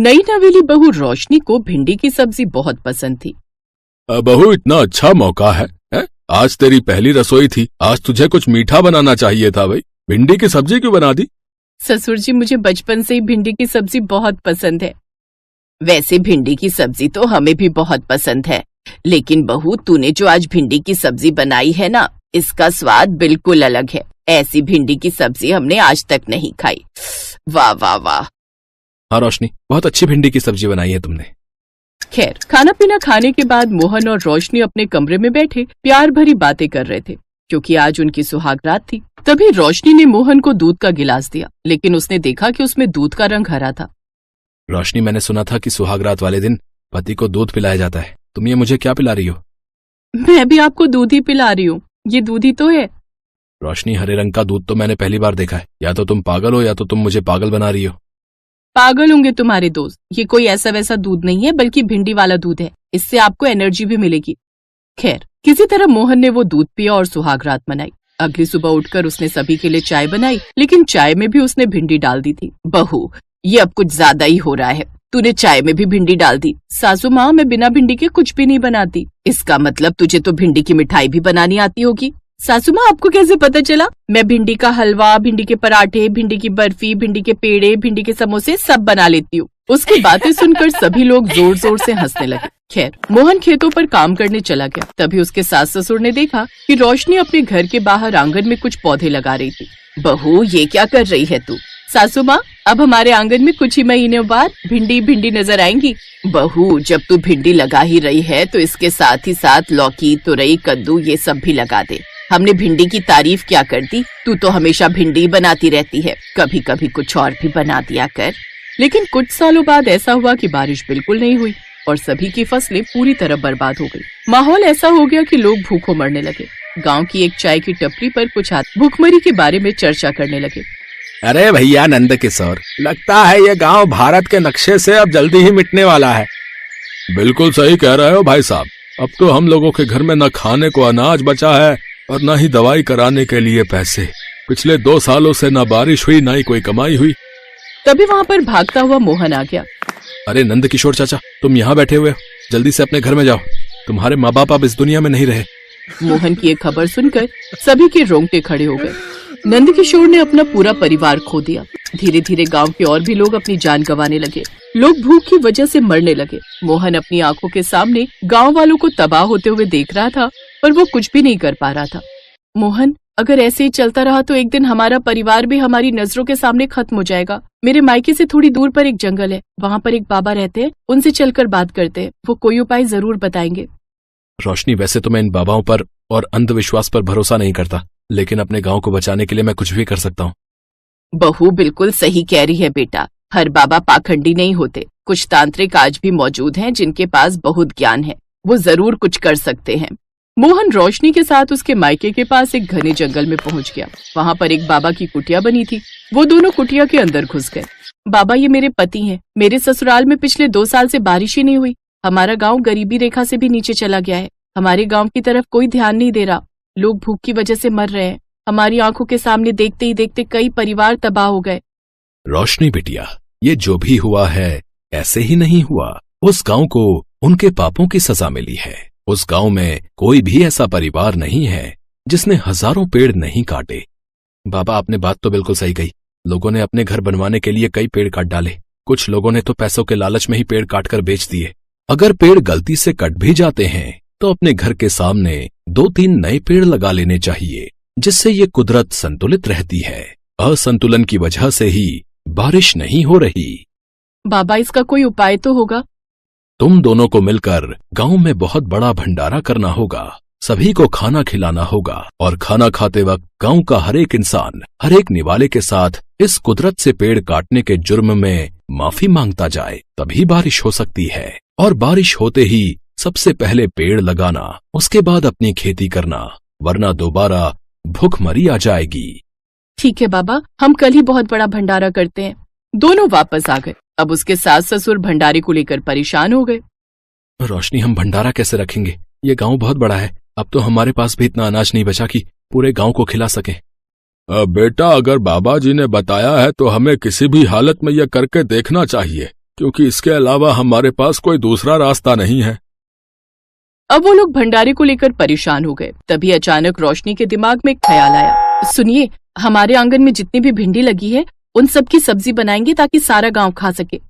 नई नवेली बहू रोशनी को भिंडी की सब्जी बहुत पसंद थी। बहू, इतना अच्छा मौका है? आज तेरी पहली रसोई थी, आज तुझे कुछ मीठा बनाना चाहिए था भाई। भिंडी की सब्जी क्यों बना दी? ससुर जी, मुझे बचपन से ही भिंडी की सब्जी बहुत पसंद है। वैसे भिंडी की सब्जी तो हमें भी बहुत पसंद है, लेकिन बहू तूने जो आज भिंडी की सब्जी बनाई है ना, इसका स्वाद बिल्कुल अलग है। ऐसी भिंडी की सब्जी हमने आज तक नहीं खाई। वाह वाह वाह। हाँ रोशनी, बहुत अच्छी भिंडी की सब्जी बनाई है तुमने। खैर, खाना पीना खाने के बाद मोहन और रोशनी अपने कमरे में बैठे प्यार भरी बातें कर रहे थे, क्योंकि आज उनकी सुहाग रात थी। तभी रोशनी ने मोहन को दूध का गिलास दिया, लेकिन उसने देखा कि उसमें दूध का रंग हरा था। रोशनी, मैंने सुना था कि सुहाग रात वाले दिन पति को दूध पिलाया जाता है। तुम ये मुझे क्या पिला रही हो? मैं भी आपको दूध ही पिला रही हूँ, ये दूध ही तो है। रोशनी, हरे रंग का दूध तो मैंने पहली बार देखा है। या तो तुम पागल हो या तो तुम मुझे पागल बना रही हो। पागल होंगे तुम्हारे दोस्त, ये कोई ऐसा वैसा दूध नहीं है, बल्कि भिंडी वाला दूध है। इससे आपको एनर्जी भी मिलेगी। खैर, किसी तरह मोहन ने वो दूध पिया और सुहाग रात मनाई। अगली सुबह उठकर उसने सभी के लिए चाय बनाई, लेकिन चाय में भी उसने भिंडी डाल दी थी। बहू, ये अब कुछ ज्यादा ही हो रहा है, तूने चाय में भी भिंडी डाल दी। सासू माँ, मैं बिना भिंडी के कुछ भी नहीं बनाती। इसका मतलब तुझे तो भिंडी की मिठाई भी बनानी आती होगी। सासू माँ, आपको कैसे पता चला? मैं भिंडी का हलवा, भिंडी के पराठे, भिंडी की बर्फी, भिंडी के पेड़े, भिंडी के समोसे सब बना लेती हूँ। उसकी बातें सुनकर सभी लोग जोर जोर से हंसने लगे। खैर, मोहन खेतों पर काम करने चला गया। तभी उसके सास ससुर ने देखा कि रोशनी अपने घर के बाहर आंगन में कुछ पौधे लगा रही थी। बहू, ये क्या कर रही है तू? सासू माँ, अब हमारे आंगन में कुछ ही महीनों बाद भिंडी भिंडी नजर आएंगी। बहू, जब तू भिंडी लगा ही रही है तो इसके साथ ही साथ लौकी, तुरई, कद्दू ये सब भी लगा दे। हमने भिंडी की तारीफ क्या कर दी? तू तो हमेशा भिंडी बनाती रहती है, कभी कभी कुछ और भी बना दिया कर। लेकिन कुछ सालों बाद ऐसा हुआ कि बारिश बिल्कुल नहीं हुई और सभी की फसलें पूरी तरह बर्बाद हो गई। माहौल ऐसा हो गया कि लोग भूखों मरने लगे। गांव की एक चाय की टपरी पर कुछ आदमी भूखमरी के बारे में चर्चा करने लगे। अरे भैया नंद किशोर, लगता है ये गांव भारत के नक्शे से अब जल्दी ही मिटने वाला है। बिल्कुल सही कह रहे हो भाई साहब। अब तो हम लोगों के घर में न खाने को अनाज बचा है और न ही दवाई कराने के लिए पैसे। पिछले 2 सालों से न बारिश हुई, न ही कोई कमाई हुई। तभी वहाँ पर भागता हुआ मोहन आ गया। अरे नंद किशोर चाचा, तुम यहाँ बैठे हुए हो, जल्दी से अपने घर में जाओ। तुम्हारे माँ बाप अब इस दुनिया में नहीं रहे। मोहन की ये खबर सुनकर सभी के रोंगटे खड़े हो गए। नंद किशोर ने अपना पूरा परिवार खो दिया। धीरे धीरे गांव के और भी लोग अपनी जान गंवाने लगे। लोग भूख की वजह से मरने लगे। मोहन अपनी आंखों के सामने गांव वालों को तबाह होते हुए देख रहा था, पर वो कुछ भी नहीं कर पा रहा था। मोहन, अगर ऐसे ही चलता रहा तो एक दिन हमारा परिवार भी हमारी नजरों के सामने खत्म हो जाएगा। मेरे मायके से थोड़ी दूर पर एक जंगल है, वहाँ पर एक बाबा रहते हैं, उनसे चलकर बात करते हैं, वो कोई उपाय जरूर बताएंगे। रोशनी, वैसे तो मैं इन बाबाओं पर और अंधविश्वास पर भरोसा नहीं करता, लेकिन अपने गांव को बचाने के लिए मैं कुछ भी कर सकता हूँ। बहू बिल्कुल सही कह रही है बेटा, हर बाबा पाखंडी नहीं होते। कुछ तांत्रिक आज भी मौजूद हैं जिनके पास बहुत ज्ञान है, वो जरूर कुछ कर सकते हैं। मोहन रोशनी के साथ उसके मायके के पास एक घने जंगल में पहुंच गया। वहाँ पर एक बाबा की कुटिया बनी थी। वो दोनों कुटिया के अंदर घुस गए। बाबा, ये मेरे पति हैं। मेरे ससुराल में पिछले 2 साल से बारिश ही नहीं हुई। हमारा गांव गरीबी रेखा से भी नीचे चला गया है। हमारे गांव की तरफ कोई ध्यान नहीं दे रहा। लोग भूख की वजह से मर रहे हैं। हमारी आंखों के सामने देखते ही देखते कई परिवार तबाह हो गए। रोशनी बिटिया, ये जो भी हुआ है ऐसे ही नहीं हुआ। उस गांव को उनके पापों की सजा मिली है। उस गांव में कोई भी ऐसा परिवार नहीं है जिसने हजारों पेड़ नहीं काटे। बाबा, आपने बात तो बिल्कुल सही कही। लोगों ने अपने घर बनवाने के लिए कई पेड़ काट डाले। कुछ लोगों ने तो पैसों के लालच में ही पेड़ काटकर बेच दिए। अगर पेड़ गलती से कट भी जाते हैं तो अपने घर के सामने 2-3 नए पेड़ लगा लेने चाहिए, जिससे ये कुदरत संतुलित रहती है। असंतुलन की वजह से ही बारिश नहीं हो रही। बाबा, इसका कोई उपाय तो होगा? तुम दोनों को मिलकर गांव में बहुत बड़ा भंडारा करना होगा। सभी को खाना खिलाना होगा और खाना खाते वक्त गांव का हर एक इंसान हर एक निवाले के साथ इस कुदरत से पेड़ काटने के जुर्म में माफी मांगता जाए, तभी बारिश हो सकती है। और बारिश होते ही सबसे पहले पेड़ लगाना, उसके बाद अपनी खेती करना, वरना दोबारा भूखमरी आ जाएगी। ठीक है बाबा, हम कल ही बहुत बड़ा भंडारा करते हैं। दोनों वापस आ गए। अब उसके सास ससुर भंडारे को लेकर परेशान हो गए। रोशनी, हम भंडारा कैसे रखेंगे? ये गांव बहुत बड़ा है। अब तो हमारे पास भी इतना अनाज नहीं बचा कि पूरे गांव को खिला सके। बेटा, अगर बाबा जी ने बताया है तो हमें किसी भी हालत में यह करके देखना चाहिए। क्योंकि इसके अलावा हमारे पास कोई दूसरा रास्ता नहीं है। अब वो लोग भंडारे को लेकर परेशान हो गए। तभी अचानक रोशनी के दिमाग में एक ख्याल आया। सुनिए, हमारे आंगन में जितनी भी भिंडी लगी है उन सब की सब्जी बनाएंगे ताकि सारा गांव खा सके।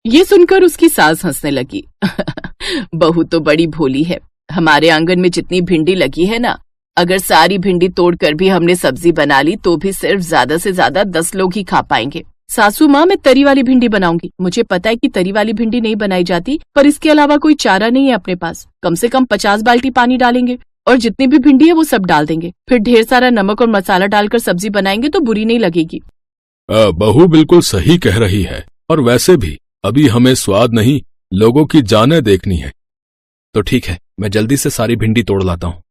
ये सुनकर उसकी सास हंसने लगी। बहू तो बड़ी भोली है। हमारे आंगन में जितनी भिंडी लगी है ना, अगर सारी भिंडी तोड़कर भी हमने सब्जी बना ली तो भी सिर्फ ज्यादा से ज्यादा 10 लोग ही खा पाएंगे। सासू माँ, मैं तरी वाली भिंडी बनाऊंगी। मुझे पता है कि तरी वाली भिंडी नहीं बनाई जाती, पर इसके अलावा कोई चारा नहीं है अपने पास। कम से कम 50 बाल्टी पानी डालेंगे और जितनी भी भिंडी है वो सब डाल देंगे। फिर ढेर सारा नमक और मसाला डालकर सब्जी बनाएंगे तो बुरी नहीं लगेगी। बहू बिल्कुल सही कह रही है, और वैसे भी अभी हमें स्वाद नहीं, लोगों की जानें देखनी है। तो ठीक है, मैं जल्दी से सारी भिंडी तोड़ लाता हूँ।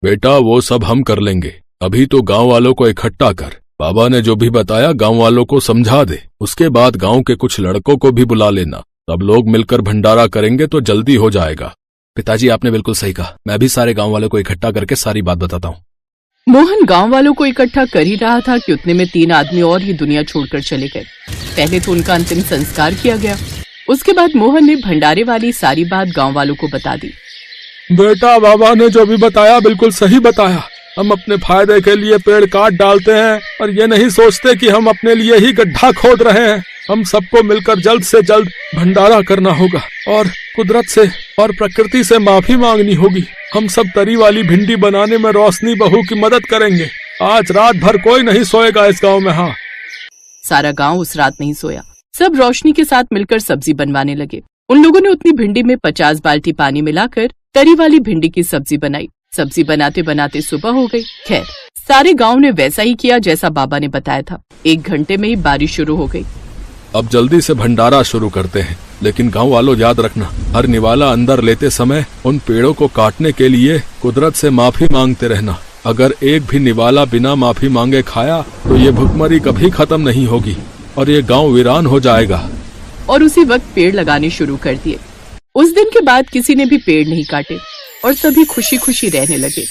बेटा, वो सब हम कर लेंगे। अभी तो गांव वालों को इकट्ठा कर। बाबा ने जो भी बताया गांव वालों को समझा दे। उसके बाद गांव के कुछ लड़कों को भी बुला लेना। सब लोग मिलकर भंडारा करेंगे तो जल्दी हो जाएगा। पिताजी, आपने बिल्कुल सही कहा। मैं भी सारे गांव वालों को इकट्ठा करके सारी बात बताता हूँ। मोहन गांव वालों को इकट्ठा कर ही रहा था कि उतने में 3 आदमी और ही दुनिया छोड़कर चले गए। पहले तो उनका अंतिम संस्कार किया गया। उसके बाद मोहन ने भंडारे वाली सारी बात गांव वालों को बता दी। बेटा, बाबा ने जो भी बताया बिल्कुल सही बताया। हम अपने फायदे के लिए पेड़ काट डालते हैं और ये नहीं सोचते कि हम अपने लिए ही गड्ढा खोद रहे हैं। हम सबको मिलकर जल्द से जल्द भंडारा करना होगा और कुदरत से और प्रकृति से माफी मांगनी होगी। हम सब तरी वाली भिंडी बनाने में रोशनी बहू की मदद करेंगे। आज रात भर कोई नहीं सोएगा इस गांव में। हाँ, सारा गांव उस रात नहीं सोया। सब रोशनी के साथ मिलकर सब्जी बनवाने लगे। उन लोगों ने उतनी भिंडी में 50 बाल्टी पानी मिलाकर तरी वाली भिंडी की सब्जी बनाई। सब्जी बनाते बनाते सुबह हो गई। खैर, सारे गांव ने वैसा ही किया जैसा बाबा ने बताया था। 1 घंटे में ही बारिश शुरू हो गई। अब जल्दी से भंडारा शुरू करते हैं, लेकिन गांव वालों याद रखना, हर निवाला अंदर लेते समय उन पेड़ों को काटने के लिए कुदरत से माफी मांगते रहना। अगर एक भी निवाला बिना माफी मांगे खाया तो ये भुखमरी कभी खत्म नहीं होगी और ये गांव वीरान हो जाएगा। और उसी वक्त पेड़ लगाने शुरू कर दिए। उस दिन के बाद किसी ने भी पेड़ नहीं काटे और सभी खुशी खुशी रहने लगे।